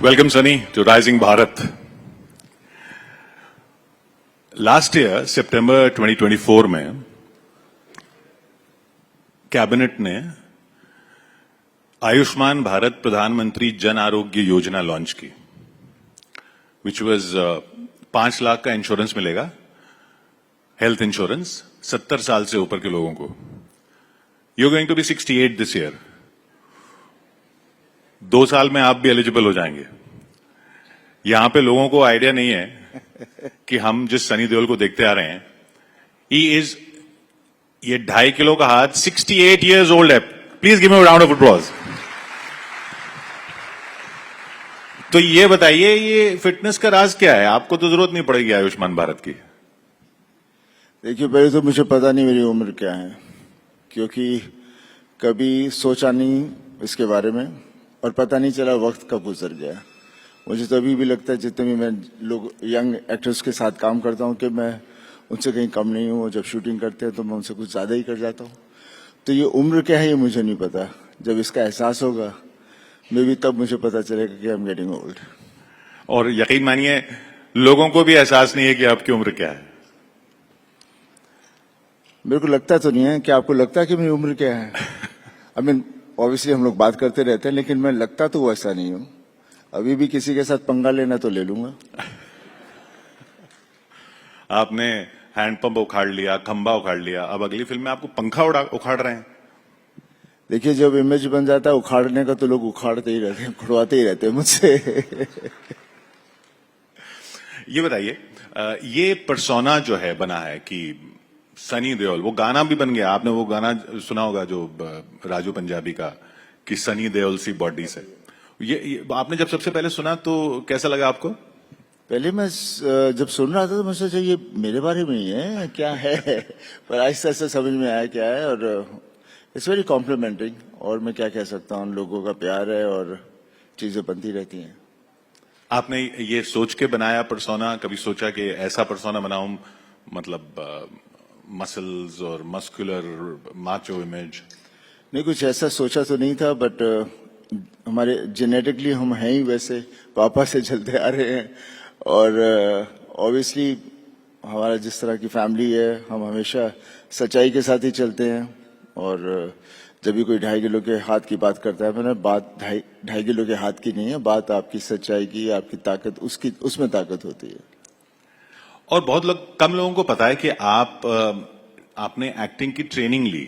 Welcome, Sunny, to Rising Bharat. Last year, September 2024 में cabinet ने आयुष्मान भारत प्रधानमंत्री जन आरोग्य योजना लॉन्च की, विच वॉज 5 लाख का इंश्योरेंस मिलेगा, हेल्थ इंश्योरेंस 70 साल से ऊपर के लोगों को. You going to be 68 this year. 2 साल में आप भी एलिजिबल हो जाएंगे. यहां पे लोगों को आइडिया नहीं है कि हम जिस सनी देओल को देखते आ रहे हैं, ये 2.5 किलो का हाथ 68 इयर्स ओल्ड है. Please give me a round of applause. तो ये बताइए, ये फिटनेस का राज क्या है? आपको तो जरूरत नहीं पड़ेगी आयुष्मान भारत की. देखिए, पहले तो मुझे पता नहीं मेरी उम्र क्या है, क्योंकि कभी सोचा नहीं इसके बारे में और पता नहीं चला वक्त कब गुजर गया. मुझे तो अभी भी लगता है, जितने भी मैं लोग यंग एक्टर्स के साथ काम करता हूं, कि मैं उनसे कहीं कम नहीं हूं. जब शूटिंग करते हैं तो मैं उनसे कुछ ज्यादा ही कर जाता हूं. तो ये उम्र क्या है ये मुझे नहीं पता. जब इसका एहसास होगा मे भी तब मुझे पता चलेगा कि आई एम गेटिंग ओल्ड. और यकीन मानिए, लोगों को भी एहसास नहीं है कि आपकी उम्र क्या है. मेरे को लगता तो नहीं है. क्या आपको लगता है कि मेरी उम्र क्या है? आई मीन ऑब्वियसली हम लोग बात करते रहते हैं, लेकिन मैं लगता तो वैसा नहीं हूं. अभी भी किसी के साथ पंगा लेना तो ले लूंगा. आपने हैंडपंप उखाड़ लिया, खंबा उखाड़ लिया, अब अगली फिल्म में आपको पंखा उखाड़ रहे हैं. देखिए, जब इमेज बन जाता है उखाड़ने का तो लोग उखाड़ते ही रहते हैं, खुड़वाते ही रहते हैं मुझसे. ये बताइए, ये पर्सोना जो है बना है कि सनी देओल, वो गाना भी बन गया. आपने वो गाना सुना होगा जो राजू पंजाबी का, कि सनी देओल सी बॉडी से. ये आपने जब सबसे पहले सुना तो कैसा लगा आपको? पहले मैं जब सुन रहा था तो मैं सोचा ये मेरे बारे में ही है क्या है. पर आहिस्ता आहिस्ता समझ में आया क्या है. और इट्स वेरी कॉम्प्लीमेंटिंग. और मैं क्या कह सकता हूँ, लोगों का प्यार है और चीजें बनती रहती हैं. आपने ये सोच के बनाया पर्सोना? कभी सोचा कि ऐसा पर्सोना बनाऊं, मतलब मसल्स और मस्कुलर माचो इमेज? नहीं, कुछ ऐसा सोचा तो नहीं था, बट हमारे जेनेटिकली हम हैं ही वैसे, पापा से चलते आ रहे हैं. और ऑब्वियसली हमारा जिस तरह की फैमिली है, हम हमेशा सच्चाई के साथ ही चलते हैं. और जब भी कोई 2.5 किलो के हाथ की बात करता है, मैंने बात 2.5 किलो के हाथ की नहीं है, बात आपकी सच्चाई की, आपकी ताकत, उसमें ताकत होती है. और बहुत कम लोगों को पता है कि आपने एक्टिंग की ट्रेनिंग ली.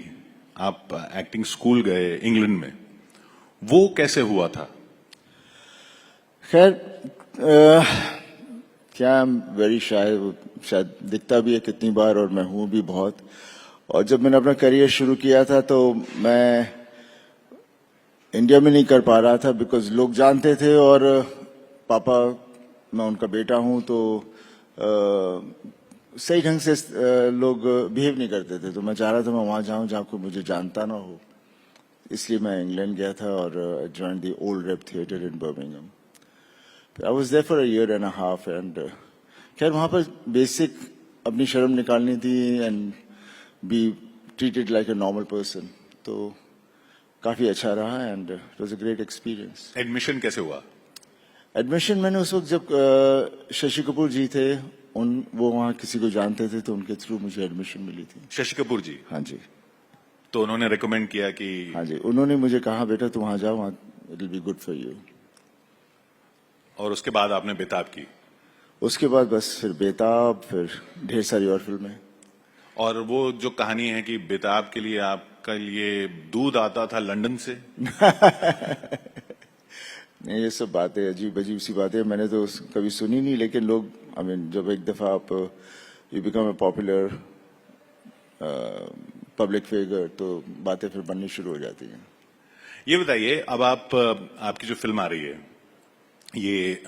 आप एक्टिंग स्कूल गए इंग्लैंड में. वो कैसे हुआ था? खैर, क्या वेरी शायद दिखता भी है कितनी बार, और मैं हूं भी बहुत. और जब मैंने अपना करियर शुरू किया था तो मैं इंडिया में नहीं कर पा रहा था, बिकॉज लोग जानते थे, और पापा, मैं उनका बेटा हूं, तो सही ढंग से लोग बिहेव नहीं करते थे. तो मैं चाह रहा था मैं वहां जाऊं जहां कोई मुझे जानता ना हो. इसलिए मैं इंग्लैंड गया था और join the Old Rep Theatre in Birmingham. I was there for a year and a half. And खैर वहां पर बेसिक अपनी शर्म निकालनी थी and be treated like a normal person. तो काफी अच्छा रहा and it was a great experience. Admission कैसे हुआ? एडमिशन मैंने उस वक्त, जब शशि कपूर जी थे, वो वहाँ किसी को जानते थे, तो उनके थ्रू मुझे एडमिशन मिली थी. शशि कपूर जी? हाँ जी. तो उन्होंने रिकमेंड किया कि? हाँ जी, उन्होंने मुझे कहा बेटा तुम वहां जाओ, वहां it will be good for you. और उसके बाद आपने बेताब की? उसके बाद बस फिर बेताब, फिर ढेर सारी और फिल्में. और वो जो कहानी है कि बेताब के लिए आपका लिए दूध आता था लंदन से? नहीं, ये सब बातें अजीब अजीब सी बातें मैंने तो कभी सुनी नहीं. लेकिन लोग, आई मीन, जब एक दफा आप you become a popular public figure, तो बातें फिर बननी शुरू हो जाती हैं. ये बताइए, अब आपकी जो फिल्म आ रही है, ये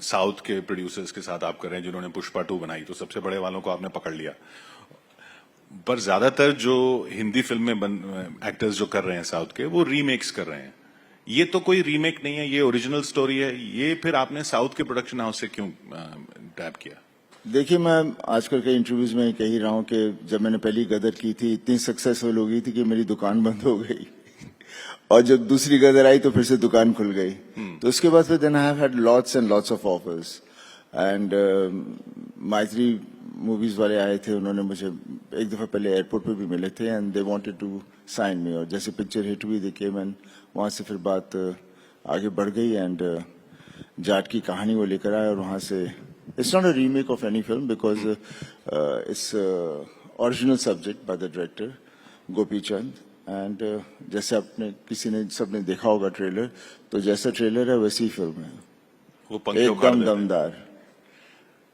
साउथ के प्रोड्यूसर्स के साथ आप कर रहे हैं, जिन्होंने पुष्पा 2 बनाई, तो सबसे बड़े वालों को आपने पकड़ लिया. पर ज्यादातर जो हिंदी फिल्में एक्टर्स जो कर रहे हैं साउथ के, वो रीमेक्स कर रहे हैं. ये तो कोई रीमेक नहीं है, ये ओरिजिनल स्टोरी है. ये फिर आपने साउथ के प्रोडक्शन हाउस से क्यों टैप किया? देखिए, मैं आजकल के इंटरव्यूज में कह ही रहा हूं कि जब मैंने पहली गदर की थी, इतनी सक्सेसफुल हो गई थी कि मेरी दुकान बंद हो गई. और जब दूसरी गदर आई तो फिर से दुकान खुल गई। तो उसके बाद फिर then I have had lots and lots of offers and Maitri movies वाले आए थे, उन्होंने मुझे एक दफा पहले एयरपोर्ट पे भी मिले थे and they wanted to sign me, और जैसे पिक्चर हिट हुई दे केम एंड वहां से फिर बात आगे बढ़ गई एंड जाट की कहानी वो लेकर आए, और वहां से it's not a remake of any film because its original subject by the director Gopi Chand and जैसे आपने किसी ने सबने देखा होगा ट्रेलर, तो जैसा ट्रेलर है वैसी ही फिल्म है, वो पंखे उखाड़ एकदम देते हैं। दमदार।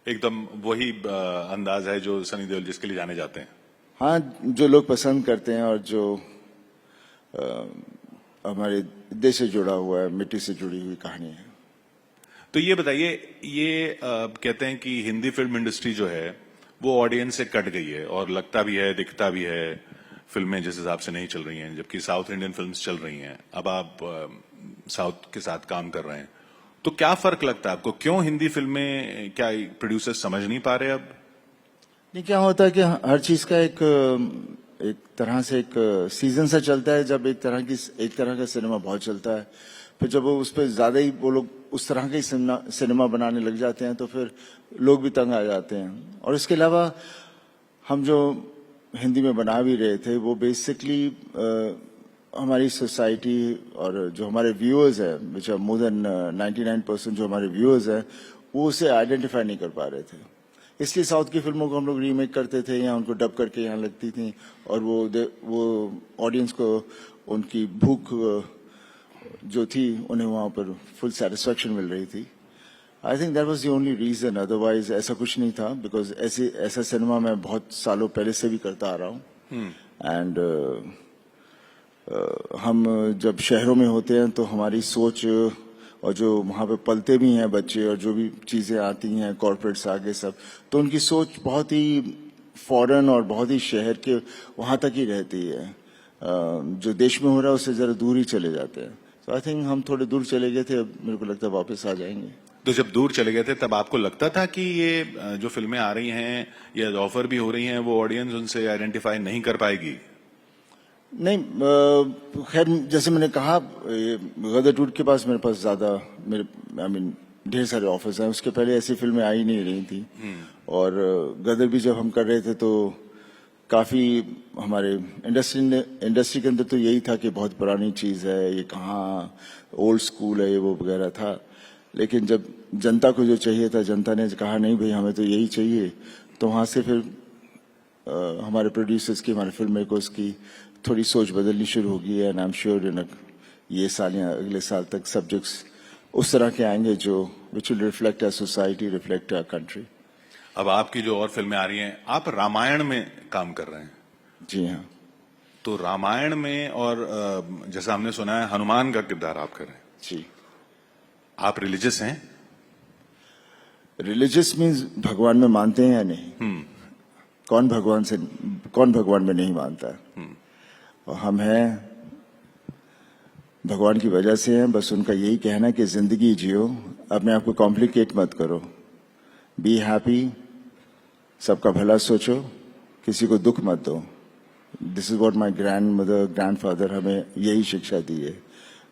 एकदम वही अंदाज है जो सनी देओल जिसके लिए जाने जाते हैं। हाँ, जो लोग पसंद करते हैं और जो हमारे देश से जुड़ा हुआ है, मिट्टी से जुड़ी हुई कहानी है। तो ये बताइए, ये कहते हैं कि हिंदी फिल्म इंडस्ट्री जो है वो ऑडियंस से कट गई है, और लगता भी है, दिखता भी है, फिल्में जिस हिसाब से नहीं चल रही हैं, जबकि साउथ इंडियन फिल्म्स चल रही हैं। अब आप साउथ के साथ काम कर रहे हैं, तो क्या फर्क लगता है आपको? क्यों हिंदी फिल्में, क्या प्रोड्यूसर्स समझ नहीं पा रहे अब? नहीं, क्या होता है कि हर चीज का एक तरह से एक सीजन सा चलता है। जब एक तरह का सिनेमा बहुत चलता है, फिर जब वो उस पर ज्यादा ही वो लोग उस तरह का ही सिनेमा बनाने लग जाते हैं तो फिर लोग भी तंग आ जाते हैं। और इसके अलावा हम जो हिंदी में बना भी रहे थे वो बेसिकली हमारी सोसाइटी और जो हमारे व्यूअर्स है, विच आर मोर देन 99% जो हमारे व्यूअर्स हैं, वो उसे आइडेंटिफाई नहीं कर पा रहे थे। इसलिए साउथ की फिल्मों को हम लोग रीमेक करते थे या उनको डब करके यहाँ लगती थी, और वो ऑडियंस को उनकी भूख जो थी उन्हें वहां पर फुल सेटिस्फेक्शन मिल रही थी। I think that was the only reason, otherwise ऐसा कुछ नहीं था, बिकॉज ऐसा सिनेमा मैं बहुत सालों पहले से भी करता आ रहा हूँ। एंड हम जब शहरों में होते हैं तो हमारी सोच और जो वहाँ पे पलते भी हैं बच्चे और जो भी चीजें आती हैं कॉर्पोरेट्स आगे सब, तो उनकी सोच बहुत ही फॉरेन और बहुत ही शहर के वहाँ तक ही रहती है। जो देश में हो रहा है उससे जरा दूर ही चले जाते हैं। तो आई थिंक हम थोड़े दूर चले गए थे, अब मेरे को लगता है वापस आ जाएंगे। तो जब दूर चले गए थे तब आपको लगता था कि ये जो फिल्में आ रही हैं या ऑफर भी हो रही हैं वो ऑडियंस उनसे आइडेंटिफाई नहीं कर पाएगी? नहीं, खैर जैसे मैंने कहा, गदर टूट के पास मेरे पास ज्यादा ढेर सारे ऑफर्स हैं। उसके पहले ऐसी फिल्में आई नहीं रही थी, और गदर भी जब हम कर रहे थे तो काफी हमारे इंडस्ट्री के अंदर तो यही था कि बहुत पुरानी चीज है, ये कहाँ ओल्ड स्कूल है, ये वो वगैरह था। लेकिन जब जनता को जो चाहिए था, जनता ने कहा नहीं भाई हमें तो यही चाहिए, तो वहां से फिर हमारे प्रोड्यूसर्स की, हमारे फिल्म मेकर्स की थोड़ी सोच बदलनी शुरू होगी। And I am sure in ये साल या अगले साल तक सब्जेक्ट्स उस तरह के आएंगे जो which will reflect our society, reflect our country. अब आपकी जो और फिल्में आ रही हैं, आप रामायण में काम कर रहे हैं। जी हाँ। तो रामायण में, और जैसा हमने सुना है हनुमान का किरदार आप कर रहे हैं। जी। आप रिलीजियस हैं? रिलीजियस मीन्स भगवान में मानते हैं या नहीं? कौन भगवान में नहीं मानता है? और हम हैं, भगवान की वजह से हैं। बस उनका यही कहना कि जिंदगी जियो, अपने आप को कॉम्प्लिकेट मत करो, बी हैप्पी, सबका भला सोचो, किसी को दुख मत दो। This is what my grandmother, grandfather हमें यही शिक्षा दी है,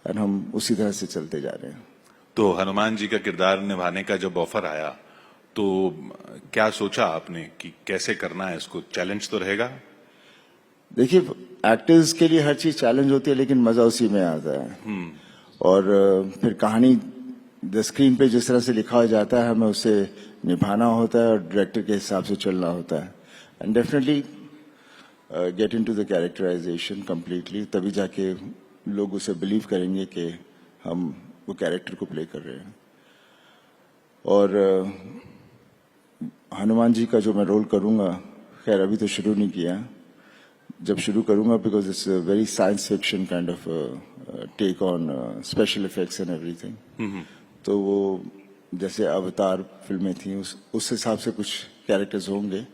और हम उसी तरह से चलते जा रहे हैं। तो हनुमान जी का किरदार निभाने का जब ऑफर आया तो क्या सोचा आपने कि कैसे करना है इसको? चैलेंज तो रहेगा। देखिए, एक्टर्स के लिए हर चीज चैलेंज होती है, लेकिन मजा उसी में आता है। और फिर कहानी द स्क्रीन पे जिस तरह से लिखा जाता है, हमें उसे निभाना होता है और डायरेक्टर के हिसाब से चलना होता है। And definitely get into the characterisation completely, तभी जाके लोग उसे बिलीव करेंगे कि हम वो कैरेक्टर को प्ले कर रहे हैं। और हनुमान जी का जो मैं रोल करूंगा, खैर अभी तो शुरू नहीं किया, जब शुरू करूंगा, because it's a very science fiction kind of take on special effects and everything. तो वो जैसे अवतार फिल्में थी उस हिसाब से कुछ कैरेक्टर्स होंगे,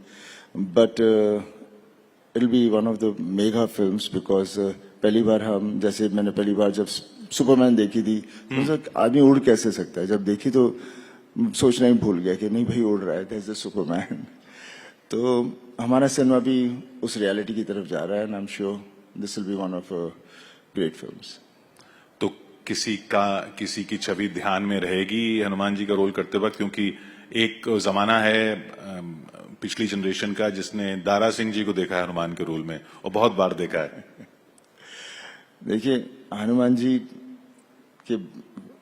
but it will be one of the mega films, because पहली बार हम, जैसे मैंने पहली बार जब सुपरमैन देखी थी तो आदमी उड़ कैसे सकता है, जब देखी तो सोचना ही भूल गया कि नहीं भाई उड़ रहा है, दैट्स द सुपरमैन। तो हमारा सिनेमा भी उस रियलिटी की तरफ जा रहा है, and I am sure this will be one of great films. किसी की छवि ध्यान में रहेगी हनुमान जी का रोल करते वक्त, क्योंकि एक जमाना है पिछली जनरेशन का जिसने दारा सिंह जी को देखा है हनुमान के रोल में और बहुत बार देखा है। देखिए, हनुमान जी के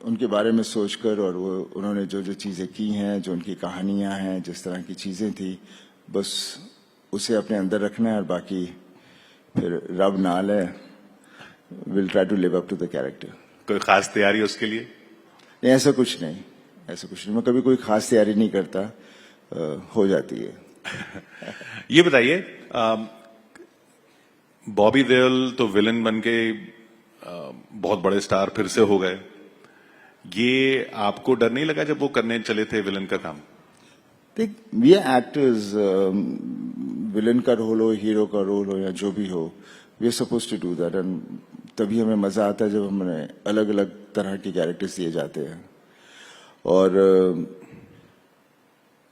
उनके बारे में सोचकर और वो उन्होंने जो जो चीजें की हैं, जो उनकी कहानियां हैं, जिस तरह की चीजें थी, बस उसे अपने अंदर रखना है और बाकी फिर रब नाल है, will try to live up to the character. कोई खास तैयारी उसके लिए? नहीं, ऐसा कुछ नहीं, ऐसा कुछ नहीं। मैं कभी कोई खास तैयारी नहीं करता, हो जाती है। ये बताइए, बॉबी देओल तो विलन बन के बहुत बड़े स्टार फिर से हो गए। ये आपको डर नहीं लगा जब वो करने चले थे विलन का काम? देख, वी आर एक्टर्स, विलन का रोल हो, हीरो का रोल हो या जो भी हो, we are suppose to do that, and तभी हमें मजा आता है जब हमें अलग अलग तरह के कैरेक्टर्स दिए जाते हैं। और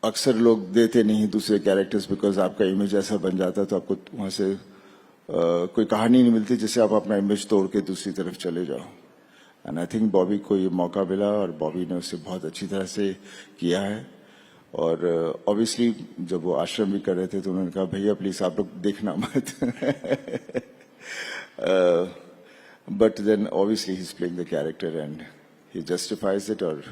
अक्सर लोग देते नहीं दूसरे कैरेक्टर्स बिकॉज आपका इमेज ऐसा बन जाता है, तो आपको वहां से कोई कहानी नहीं मिलती जिससे आप अपना इमेज तोड़ के दूसरी तरफ चले जाओ। एंड आई थिंक बॉबी को ये मौका मिला और बॉबी ने उसे बहुत अच्छी तरह से किया है। और ऑब्वियसली जब वो आश्रम भी कर रहे थे तो उन्होंने कहा, भैया प्लीज आप लोग देखना मत। But then obviously he is playing the character and he justifies it. और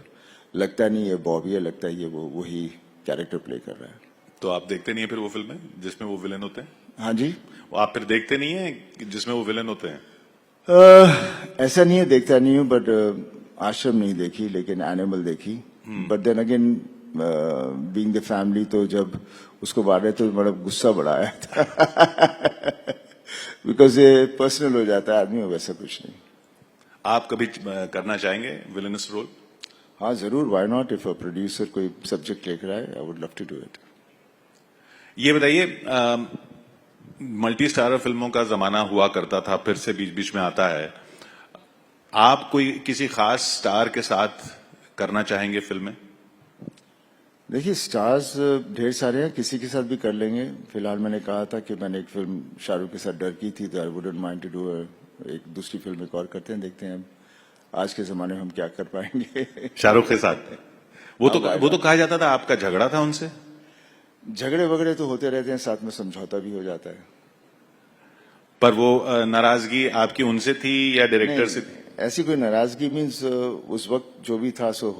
लगता नहीं ये बॉबी है, लगता है ये वो वही कैरेक्टर प्ले कर रहा है। तो आप देखते नहीं है फिर वो फिल्में जिसमें वो विलन होते हैं? हाँ जी। वो आप फिर देखते नहीं है जिसमें वो विलन होते हैं? ऐसा नहीं है, देखता नहीं हूँ, बट आश्रम नहीं देखी, लेकिन एनिमल देखी। But then again being the family, तो जब उसको मारे तो बड़ा गुस्सा बड़ा आया था। बिकॉज ये पर्सनल हो जाता है आदमी, वैसा कुछ नहीं। आप कभी करना चाहेंगे विलनस रोल? हाँ जरूर, why not. If a producer कोई सब्जेक्ट लेकर आए, I would love to do it. ये बताइए, मल्टी स्टारर फिल्मों का जमाना हुआ करता था, फिर से बीच बीच में आता है। आप कोई किसी खास स्टार के साथ करना चाहेंगे फिल्में? देखिए, स्टार्स ढेर सारे हैं, किसी के साथ भी कर लेंगे। फिलहाल मैंने कहा था कि मैंने एक फिल्म शाहरुख के साथ डर की थी, तो I wouldn't mind to do एक दूसरी फिल्म एक और करते हैं, देखते हैं आज के जमाने में हम क्या कर पाएंगे। शाहरुख के साथ? वो तो कहा जाता था आपका झगड़ा था उनसे। झगड़े वगड़े तो होते रहते हैं, साथ में समझौता भी हो जाता है। पर वो नाराजगी आपकी उनसे थी या डायरेक्टर से थी? ऐसी कोई नाराजगी मीन्स उस वक्त जो भी था सो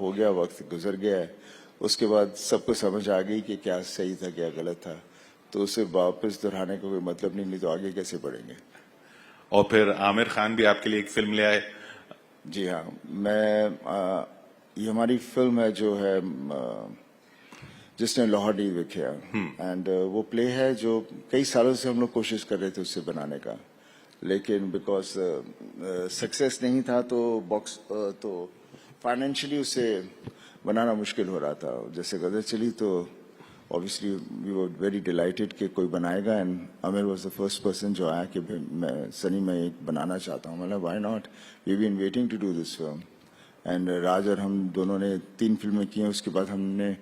हो गया, वक्त गुजर गया है। उसके बाद सबको समझ आ गई कि क्या सही था क्या गलत था, तो उसे वापस दोहराने का कोई मतलब नहीं तो आगे कैसे बढ़ेंगे। और फिर आमिर खान भी आपके लिए एक फिल्म ले आए? जी हाँ, ये हमारी फिल्म है जो है जिसने लाहौर डी देखा, एंड वो प्ले है जो कई सालों से हम लोग कोशिश कर रहे थे उससे बनाने का, लेकिन बिकॉज सक्सेस नहीं था तो फाइनेंशियली उसे बनाना मुश्किल हो रहा था। जैसे गदर चली तो obviously we were very delighted कि कोई बनाएगा, and Aamir was the first person जो आया कि मैं एक बनाना चाहता हूँ। मतलब why not, we been waiting to do this film. And Raj और हम दोनों ने 3 फिल्में की हैं, उसके बाद हमने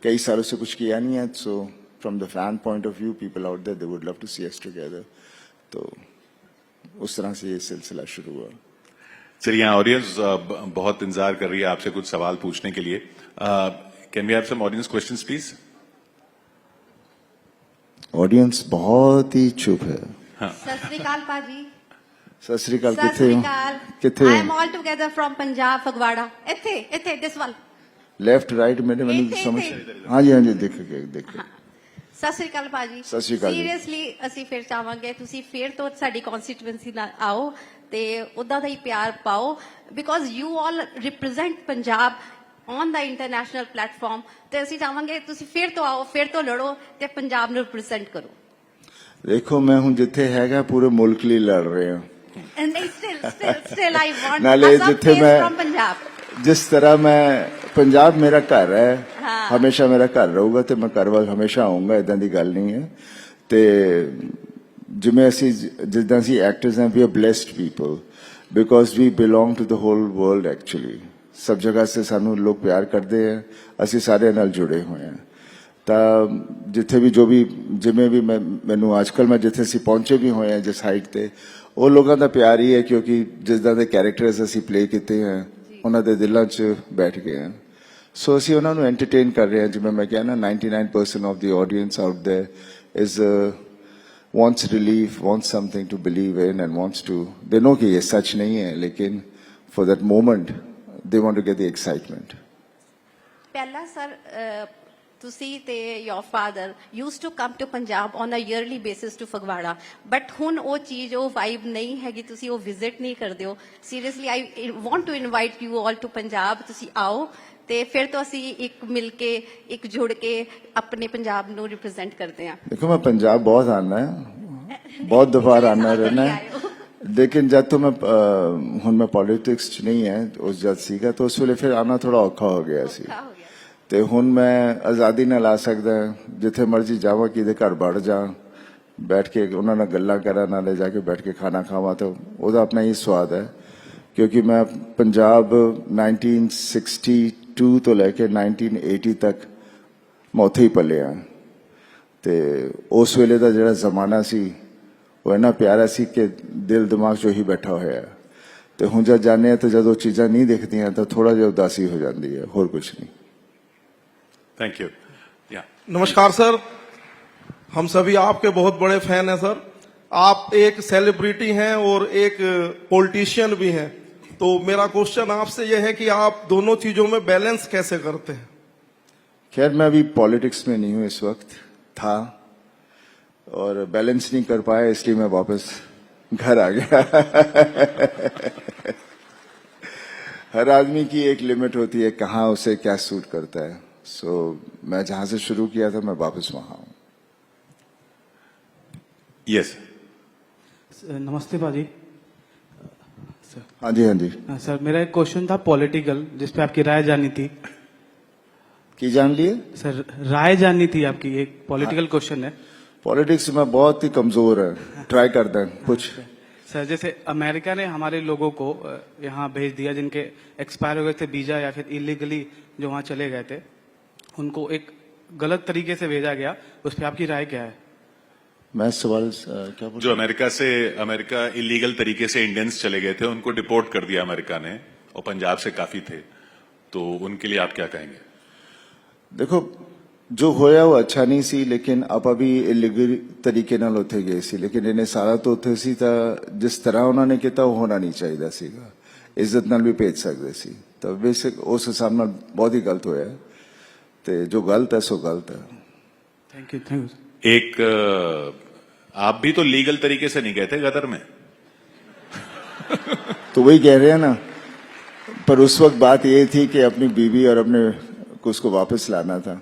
कई सालों से कुछ किया नहीं है। So from the fan point of view, people out there they would love to see us together. तो उस तरह से ये सिलसिला शुरू हुआ। चलिए, यहाँ ऑडियंस बहुत इंतजार कर रही है आपसे कुछ सवाल पूछने के लिए। Can we have some audience questions please? Audience बहुत ही चुप है। सत श्री अकाल पाजी। सत श्री अकाल। सत श्री अकाल। किथे? I am all together from Punjab, Phagwara. इथे दिस वाल लेफ्ट राइट मैंने समझ। हाँ जी देख ਸਤਿ ਸ੍ਰੀ ਅਕਾਲ ਭਾਜੀ। ਸਤਿ ਸ੍ਰੀ ਅਕਾਲ ਜੀ। ਸੀਰੀਅਸਲੀ ਅਸੀਂ ਫਿਰ ਚਾਹਾਂਗੇ ਤੁਸੀਂ ਫਿਰ ਤੋਂ ਸਾਡੀ ਕਨਸਟੀਟੂਐਂਸੀ ਨਾਲ ਆਓ ਤੇ ਉਦਾਂ ਦਾ ਹੀ ਪਿਆਰ ਪਾਓ, because you all represent Punjab on the international platform, ਤੇ ਅਸੀਂ ਚਾਹਾਂਗੇ ਤੁਸੀਂ ਫਿਰ ਤੋਂ ਆਓ, ਫਿਰ ਤੋਂ ਲੜੋ ਤੇ ਪੰਜਾਬ ਨੂੰ ਰਿਪਰੈਜ਼ੈਂਟ ਕਰੋ। ਦੇਖੋ, ਮੈਂ ਹੁਣ ਜਿੱਥੇ ਹੈਗਾ ਪੂਰੇ ਮੁਲਕ ਲਈ ਲੜ ਰਿਹਾ ਹਾਂ। ਨਹੀਂ, ਸਟਿਲ ਆਈ ਵਾਂਟ ਨਾਲੇ ਜਿੱਥੇ ਮੈਂ ਫਰਮ ਪੰਜਾਬ, जिस तरह मैं पंजाब मेरा घर है, हमेशा मेरा घर रहूगा, तो मैं घर वाल हमेशा आऊंगा, इदां दी गल नहीं है। ते जिवें असीं जिद्दां असीं एक्टर्स हैं, we are blessed people because we belong to the whole world. Actually सब जगह से सानू लोग प्यार करते हैं, असीं सारे नाल जुड़े हुए हैं। ਤਾਂ ਜਿੱਥੇ ਵੀ ਜੋ ਵੀ ਜਿਵੇਂ ਵੀ ਮੈਨੂੰ ਅੱਜਕੱਲ ਮੈਂ ਜਿੱਥੇ ਅਸੀਂ ਪਹੁੰਚੇ ਵੀ ਹੋਏ ਆ ਜਿਸ ਹਾਈਟ ਤੇ, ਉਹ ਲੋਕਾਂ ਦਾ ਪਿਆਰ ਹੀ ਹੈ ਕਿਉਂਕਿ ਜਿੱਦਾਂ ਦੇ ਕੈਰੈਕਟਰਸ ਅਸੀਂ ਪਲੇ ਕੀਤੇ ਹੈ ਉਹਨਾਂ ਦੇ ਦਿਲਾਂ 'ਚ ਬੈਠ ਗਏ ਹਨ ਸੋ ਅਸੀਂ ਉਹਨਾਂ ਨੂੰ ਐਂਟਰਟੇਨ ਕਰ ਰਹੇ ਹਾਂ ਜਿਵੇਂ ਮੈਂ ਕਿਹਾ ਨਾ 99% of the audience out there is wants relief, wants something to believe in and wants to, they know कि ये सच नहीं है लेकिन for that moment they want to get the excitement. ਪਹਿਲਾਂ ਸਰ ਤੁਸੀਂ ਤੇ your father used to come to Punjab on a yearly basis to Phagwara but ਹੁਣ ਉਹ ਚੀਜ਼ ਉਹ ਵਾਈਬ ਨਹੀਂ ਹੈਗੀ ਤੁਸੀਂ ਉਹ ਵਿਜ਼ਿਟ ਨਹੀਂ ਕਰਦੇ ਹੋ seriously I want to invite you all to Punjab ਤੁਸੀਂ ਆਓ ਤੇ ਫਿਰ ਤੋਂ ਅਸੀਂ ਇੱਕ ਮਿਲ ਕੇ ਇੱਕ ਜੁੜ ਕੇ ਆਪਣੇ ਪੰਜਾਬ ਨੂੰ ਰਿਪਰੈਜ਼ੈਂਟ ਕਰਦੇ ਹਾਂ देखो मैं पंजाब बहुत आना है बहुत दफा आना रहना है लेकिन जब तो मैं ਹੁਣ मैं पॉलिटिक्स च नहीं है उस जब सीगा तो उस ਵੇਲੇ ਫਿਰ ਆना थोड़ा ਔਖਾ ਹੋ ਗਿਆ ਸੀ ਤੇ ਹੁਣ ਮੈਂ ਆਜ਼ਾਦੀ ਨਾਲ ਆ ਸਕਦਾ ਜਿੱਥੇ ਮਰਜ਼ੀ ਜਾਵਾਂ ਕਿਹਦੇ ਘਰ ਵੜ ਜਾ ਬੈਠ ਕੇ ਉਹਨਾਂ ਨਾਲ ਗੱਲਾਂ ਕਰਾਂ ਨਾਲੇ ਜਾ ਕੇ ਬੈਠ ਕੇ ਖਾਣਾ ਖਾਵਾਂ ਤਾਂ ਉਹਦਾ ਆਪਣਾ ਹੀ ਸਵਾਦ ਹੈ ਕਿਉਂਕਿ ਮੈਂ ਪੰਜਾਬ 1962 ਤੋਂ ਲੈ ਕੇ 1980 ਤੱਕ ਮੈਂ ਉੱਥੇ ਹੀ ਪਲਿਆ ਤੇ ਉਸ ਵੇਲੇ ਦਾ ਜਿਹੜਾ ਜ਼ਮਾਨਾ ਸੀ ਉਹ ਇੰਨਾ ਪਿਆਰਾ ਸੀ ਕਿ ਦਿਲ ਦਿਮਾਗ 'ਚ ਹੀ ਬੈਠਾ ਹੋਇਆ ਤੇ ਹੁਣ ਜਦ ਜਾਣੇ ਆ ਤਾਂ ਜਦੋਂ ਚੀਜ਼ਾਂ ਨਹੀਂ ਦਿਖਦੀਆਂ ਤਾਂ ਥੋੜਾ ਜਿਹਾ ਉਦਾਸੀ ਹੋ ਜਾਂਦੀ ਹੈ ਹੋਰ ਕੁਝ नहीं थैंक यू या नमस्कार सर, हम सभी आपके बहुत बड़े फैन हैं सर। आप एक सेलिब्रिटी हैं और एक पॉलिटिशियन भी हैं, तो मेरा क्वेश्चन आपसे यह है कि आप दोनों चीजों में बैलेंस कैसे करते हैं? खैर मैं अभी पॉलिटिक्स में नहीं हूं इस वक्त था और बैलेंस नहीं कर पाया इसलिए मैं वापस घर आ गया हर आदमी की एक लिमिट होती है कहाँ उसे क्या सूट करता है सो मैं जहां से शुरू किया था मैं वापस वहां हूं यस नमस्ते बाजी हाँ जी हाँ जी सर मेरा एक क्वेश्चन था पॉलिटिकल जिस पे आपकी राय जाननी थी की जान लिए सर राय जाननी थी आपकी एक पॉलिटिकल क्वेश्चन है पॉलिटिक्स में बहुत ही कमजोर है ट्राई करते हैं कुछ सर जैसे अमेरिका ने हमारे लोगों को यहाँ भेज दिया जिनके एक्सपायर हो गए थे वीजा या फिर इलीगली जो वहाँ चले गए थे उनको एक गलत तरीके से भेजा गया उस पर आपकी राय क्या है मैं सवाल क्या बोल जो अमेरिका इलीगल तरीके से इंडियंस चले गए थे उनको डिपोर्ट कर दिया अमेरिका ने और पंजाब से काफी थे तो उनके लिए आप क्या कहेंगे देखो जो होया वो अच्छा नहीं सी लेकिन आप अभी इलीगल तरीके ਨਾਲ ਉੱਥੇ ਗਏ ਸੀ ਲੇਕਿਨ ਇਹਨੇ ਸਾਰਾ ਤਾਂ ਉੱਥੇ ਸੀ ਤਾਂ ਜਿਸ ਤਰ੍ਹਾਂ ਉਹਨਾਂ ਨੇ ਕੀਤਾ ਉਹ ਹੋਣਾ ਨਹੀਂ ਚਾਹੀਦਾ ਸੀਗਾ ਇੱਜ਼ਤ ਨਾਲ ਵੀ ਭੇਜ ਸਕਦੇ ਸੀ ਤਾਂ ਬੇਸਿਕ ਉਸ ਹਿਸਾਬ ਨਾਲ ਬਹੁਤ ਹੀ ਗਲਤ ਹੋਇਆ ਤੇ ਜੋ ਗਲਤ ਹੈ ਸੋ ਗਲਤ ਹੈ थैंक यू एक आप भी तो लीगल तरीके से नहीं गए थे गदर में तो वही कह रहे हैं ना पर उस वक्त बात ये थी कि अपनी बीवी और अपने को उसको वापस लाना था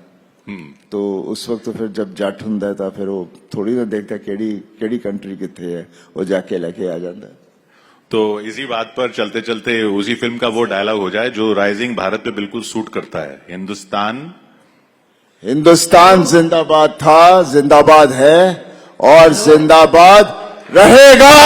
तो उस वक्त तो फिर जब जट हुंदा था फिर वो थोड़ी ना देखता केड़ी कंट्री कितने है वो जाके लेके आ जाता तो इसी बात पर चलते चलते उसी फिल्म का वो डायलॉग हो जाए जो राइजिंग भारत पे बिल्कुल सूट करता है हिंदुस्तान जिंदाबाद था जिंदाबाद है और जिंदाबाद रहेगा